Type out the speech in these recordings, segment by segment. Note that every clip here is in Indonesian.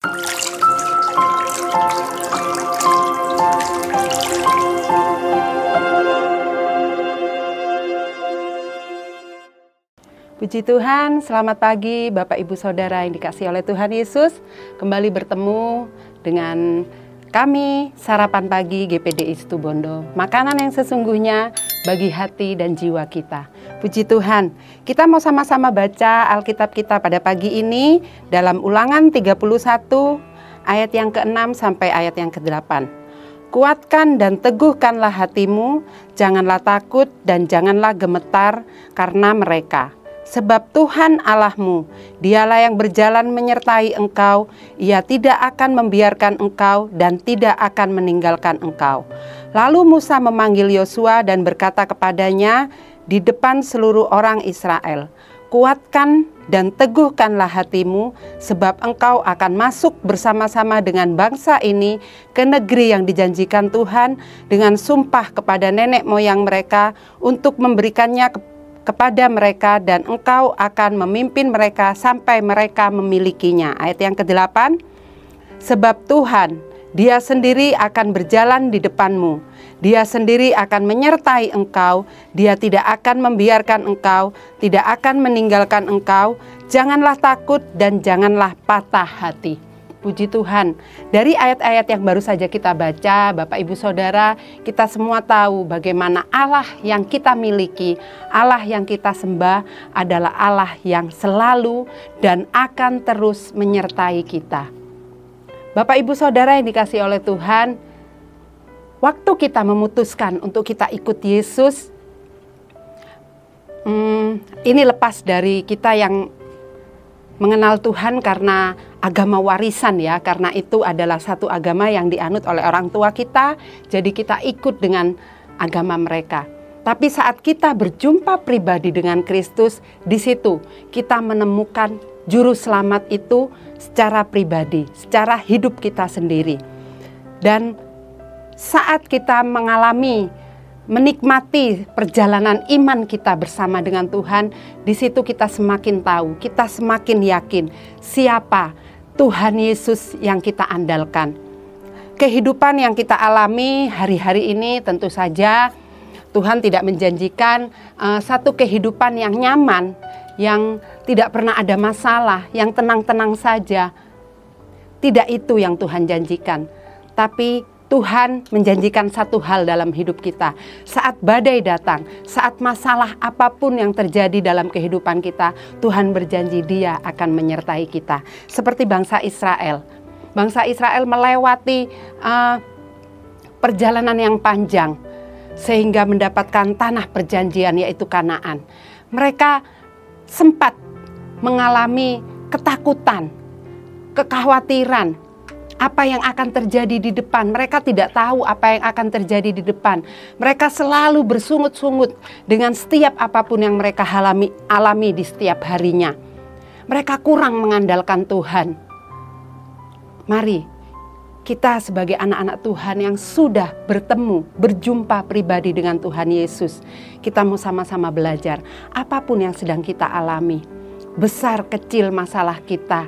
Puji Tuhan, selamat pagi Bapak Ibu Saudara yang dikasihi oleh Tuhan Yesus. Kembali bertemu dengan kami Sarapan Pagi GPDI Situbondo. Makanan yang sesungguhnya bagi hati dan jiwa kita. Puji Tuhan, kita mau sama-sama baca Alkitab kita pada pagi ini dalam Ulangan 31 ayat yang ke-6 sampai ayat yang ke-8. Kuatkan dan teguhkanlah hatimu, janganlah takut dan janganlah gemetar karena mereka. Sebab Tuhan Allahmu, dialah yang berjalan menyertai engkau, ia tidak akan membiarkan engkau dan tidak akan meninggalkan engkau. Lalu Musa memanggil Yosua dan berkata kepadanya di depan seluruh orang Israel, kuatkan dan teguhkanlah hatimu, sebab engkau akan masuk bersama-sama dengan bangsa ini ke negeri yang dijanjikan Tuhan dengan sumpah kepada nenek moyang mereka untuk memberikannya kepada mereka, dan engkau akan memimpin mereka sampai mereka memilikinya. Ayat yang ke-8, sebab Tuhan, Dia sendiri akan berjalan di depanmu, Dia sendiri akan menyertai engkau, Dia tidak akan membiarkan engkau, tidak akan meninggalkan engkau. Janganlah takut dan janganlah patah hati. Puji Tuhan, dari ayat-ayat yang baru saja kita baca, Bapak Ibu Saudara, kita semua tahu bagaimana Allah yang kita miliki, Allah yang kita sembah adalah Allah yang selalu dan akan terus menyertai kita. Bapak Ibu Saudara yang dikasihi oleh Tuhan, waktu kita memutuskan untuk kita ikut Yesus, ini lepas dari kita yang mengenal Tuhan karena agama warisan ya, karena itu adalah satu agama yang dianut oleh orang tua kita, jadi kita ikut dengan agama mereka. Tapi saat kita berjumpa pribadi dengan Kristus, di situ kita menemukan juru selamat itu secara pribadi, secara hidup kita sendiri. Dan saat kita menikmati perjalanan iman kita bersama dengan Tuhan, di situ kita semakin tahu, kita semakin yakin siapa Tuhan Yesus yang kita andalkan. Kehidupan yang kita alami hari-hari ini tentu saja Tuhan tidak menjanjikan satu kehidupan yang nyaman, yang tidak pernah ada masalah, yang tenang-tenang saja. Tidak itu yang Tuhan janjikan, tapi Tuhan menjanjikan satu hal dalam hidup kita. Saat badai datang, saat masalah apapun yang terjadi dalam kehidupan kita, Tuhan berjanji Dia akan menyertai kita. Seperti bangsa Israel. Bangsa Israel melewati perjalanan yang panjang sehingga mendapatkan tanah perjanjian, yaitu Kanaan. Mereka sempat mengalami ketakutan, kekhawatiran, apa yang akan terjadi di depan. Mereka tidak tahu apa yang akan terjadi di depan. Mereka selalu bersungut-sungut dengan setiap apapun yang mereka alami di setiap harinya. Mereka kurang mengandalkan Tuhan. Mari kita sebagai anak-anak Tuhan yang sudah berjumpa pribadi dengan Tuhan Yesus, kita mau sama-sama belajar apapun yang sedang kita alami, besar kecil masalah kita,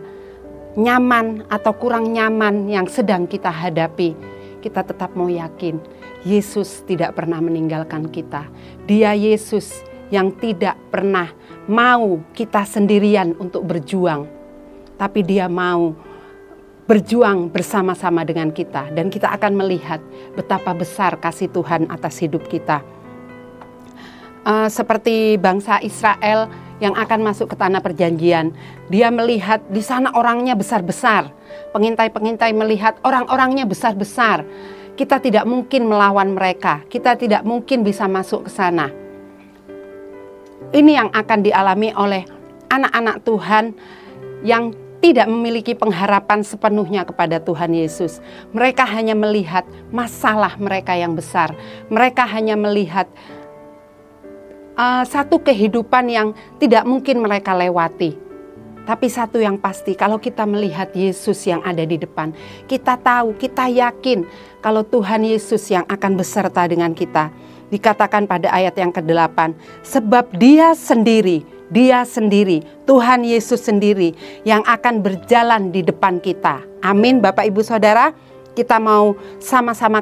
nyaman atau kurang nyaman yang sedang kita hadapi, kita tetap mau yakin Yesus tidak pernah meninggalkan kita. Dia Yesus yang tidak pernah mau kita sendirian untuk berjuang, tapi Dia mau berjuang bersama-sama dengan kita, dan kita akan melihat betapa besar kasih Tuhan atas hidup kita. Seperti bangsa Israel yang akan masuk ke tanah perjanjian, dia melihat di sana orangnya besar-besar. Pengintai-pengintai melihat orang-orangnya besar-besar. Kita tidak mungkin melawan mereka. Kita tidak mungkin bisa masuk ke sana. Ini yang akan dialami oleh anak-anak Tuhan yang tidak memiliki pengharapan sepenuhnya kepada Tuhan Yesus. Mereka hanya melihat masalah mereka yang besar. Mereka hanya melihat satu kehidupan yang tidak mungkin mereka lewati. Tapi satu yang pasti, kalau kita melihat Yesus yang ada di depan, kita tahu, kita yakin kalau Tuhan Yesus yang akan beserta dengan kita. Dikatakan pada ayat yang ke-8, sebab Dia sendiri, Dia sendiri, Tuhan Yesus sendiri yang akan berjalan di depan kita. Amin Bapak Ibu Saudara. Kita mau sama-sama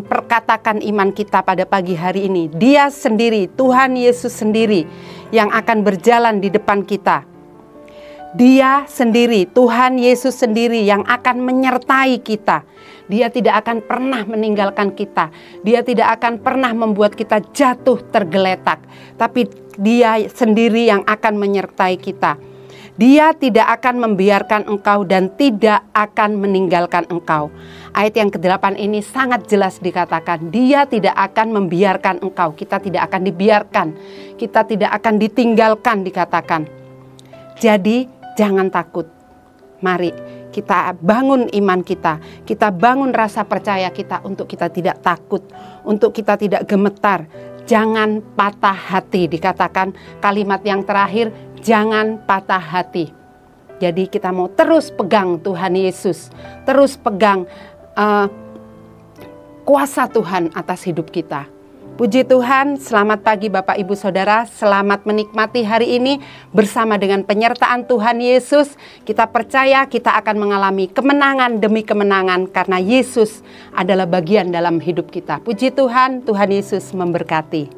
perkatakan iman kita pada pagi hari ini. Dia sendiri, Tuhan Yesus sendiri yang akan berjalan di depan kita. Dia sendiri, Tuhan Yesus sendiri yang akan menyertai kita. Dia tidak akan pernah meninggalkan kita. Dia tidak akan pernah membuat kita jatuh tergeletak. Tapi Dia sendiri yang akan menyertai kita. Dia tidak akan membiarkan engkau dan tidak akan meninggalkan engkau. Ayat yang ke-8 ini sangat jelas dikatakan, Dia tidak akan membiarkan engkau. Kita tidak akan dibiarkan. Kita tidak akan ditinggalkan dikatakan. Jadi jangan takut. Mari kita bangun iman kita. Kita bangun rasa percaya kita untuk kita tidak takut. Untuk kita tidak gemetar. Jangan patah hati, dikatakan kalimat yang terakhir, jangan patah hati. Jadi kita mau terus pegang Tuhan Yesus, terus pegang kuasa Tuhan atas hidup kita. Puji Tuhan, selamat pagi Bapak Ibu Saudara, selamat menikmati hari ini bersama dengan penyertaan Tuhan Yesus. Kita percaya kita akan mengalami kemenangan demi kemenangan karena Yesus adalah bagian dalam hidup kita. Puji Tuhan, Tuhan Yesus memberkati.